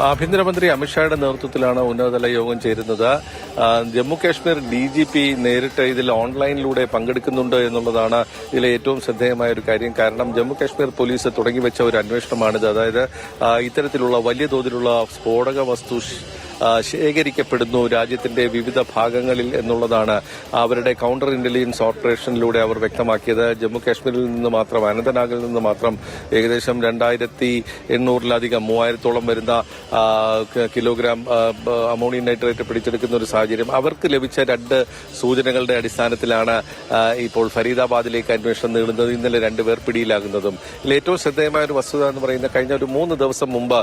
ആഭ്യന്തരമന്ത്രി അമിത്ഷായുടെ നേതൃത്വത്തിലാണ് ഉന്നതതല യോഗം ചേരുന്നത്. ജമ്മു കാശ്മീർ DGP നേരിട്ട് ഇതിൽ ഓൺലൈനിലൂടെ പങ്കെടുക്കുന്നുണ്ട് എന്നുള്ളതാണ് ഇതിലെ ഏറ്റവും ശ്രദ്ധേയമായ ഒരു കാര്യം. കാരണം ജമ്മു കാശ്മീർ പോലീസ് തുടങ്ങിവെച്ച ഒരു അന്വേഷണമാണിത്. അതായത് ഇത്തരത്തിലുള്ള വലിയ തോതിലുള്ള സ്ഫോടക വസ്തു ശേഖരിക്കപ്പെടുന്നു രാജ്യത്തിന്റെ വിവിധ ഭാഗങ്ങളിൽ എന്നുള്ളതാണ് അവരുടെ കൌണ്ടർ ഇന്റലിജൻസ് ഓപ്പറേഷനിലൂടെ അവർ വ്യക്തമാക്കിയത്. ജമ്മു കാശ്മീരിൽ നിന്ന് മാത്രം, അനന്തനാഗിൽ നിന്ന് മാത്രം ഏകദേശം 2800-ലധികം 3000-ഓളം വരുന്ന കിലോഗ്രാം അമോണിയം നൈട്രേറ്റ് പിടിച്ചെടുക്കുന്ന ഒരു സാഹചര്യം. അവർക്ക് ലഭിച്ച 2 സൂചനകളുടെ അടിസ്ഥാനത്തിലാണ് ഇപ്പോൾ ഫരീദാബാദിലേക്ക് അന്വേഷണം നീളുന്നത്. ഇന്നലെ 2 പേർ പിടിയിലാകുന്നതും. ഇതിൽ ഏറ്റവും ശ്രദ്ധേയമായ ഒരു വസ്തുത എന്ന് പറയുന്നത് കഴിഞ്ഞ ഒരു 3 ദിവസം മുമ്പ്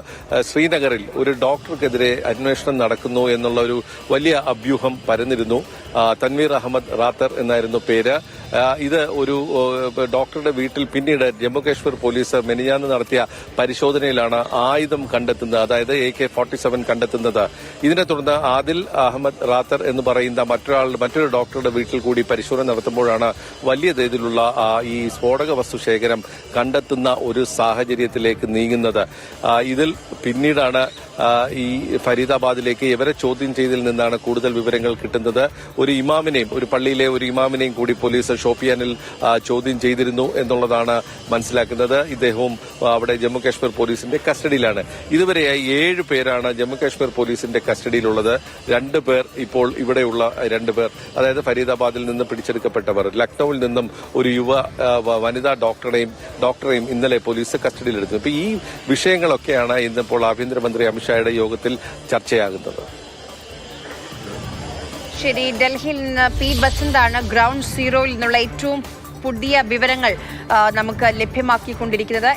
ശ്രീനഗറിൽ ഒരു ഡോക്ടർക്കെതിരെ അന്വേഷണം നടക്കുന്നു എന്നുള്ള ഒരു വലിയ അഭ്യൂഹം പരന്നിരുന്നു. തൻവീർ അഹമ്മദ് റാത്തർ എന്നായിരുന്നു പേര്. ഇത് ഒരു ഡോക്ടറുടെ വീട്ടിൽ പിന്നീട് ജമ്മുകാശ്മീർ പോലീസ് മെനിഞ്ഞാന്ന് നടത്തിയ പരിശോധനയിലാണ് ആയുധം കണ്ടെത്തുന്നത്, അതായത് AK-47 കണ്ടെത്തുന്നത്. ഇതിനെ തുടർന്ന് ആദിൽ അഹമ്മദ് റാത്തർ എന്ന് പറയുന്ന മറ്റൊരു ഡോക്ടറുടെ വീട്ടിൽ കൂടി പരിശോധന നടത്തുമ്പോഴാണ് വലിയ തോതിലുള്ള ഈ സ്ഫോടക വസ്തു ശേഖരം കണ്ടെത്തുന്ന ഒരു സാഹചര്യത്തിലേക്ക് നീങ്ങുന്നത്. ഇതിൽ പിന്നീടാണ് ഈ ഫരീദാബാദിലേക്ക് ഇവരെ ചോദ്യം ചെയ്തതിൽ നിന്നാണ് കൂടുതൽ വിവരങ്ങൾ കിട്ടുന്നത്. ഒരു പള്ളിയിലെ ഒരു ഇമാമിനെയും കൂടി പോലീസ് ഷോപ്പിയാനിൽ ചോദ്യം ചെയ്തിരുന്നു എന്നുള്ളതാണ് മനസ്സിലാക്കുന്നത്. ഇദ്ദേഹവും അവിടെ ജമ്മുകാശ്മീർ പോലീസിന്റെ കസ്റ്റഡിയിലാണ്. ഇതുവരെയായി 7 പേരാണ് ജമ്മുകാശ്മീർ പോലീസിന്റെ കസ്റ്റഡിയിലുള്ളത്. 2 പേർ ഇപ്പോൾ ഇവിടെയുള്ള 2 പേർ, അതായത് ഫരീദാബാദിൽ നിന്ന് പിടിച്ചെടുക്കപ്പെട്ടവർ. ലക്നൌവിൽ നിന്നും ഒരു വനിതാ ഡോക്ടറെയും ഇന്നലെ പോലീസ് കസ്റ്റഡിയിലെടുത്തു. ഇപ്പൊ ഈ വിഷയങ്ങളൊക്കെയാണ് ഇന്നിപ്പോൾ ആഭ്യന്തരമന്ത്രി അമിത്ഷായുടെ യോഗത്തിൽ ചർച്ചയാകുന്നത്. ശരി, ഡൽഹിയിൽ നിന്ന് P. ബസന്താണ് ഗ്രൗണ്ട് സീറോയിൽ നിന്നുള്ള ഏറ്റവും പുതിയ വിവരങ്ങൾ നമുക്ക് ലഭ്യമാക്കിക്കൊണ്ടിരിക്കുന്നത്.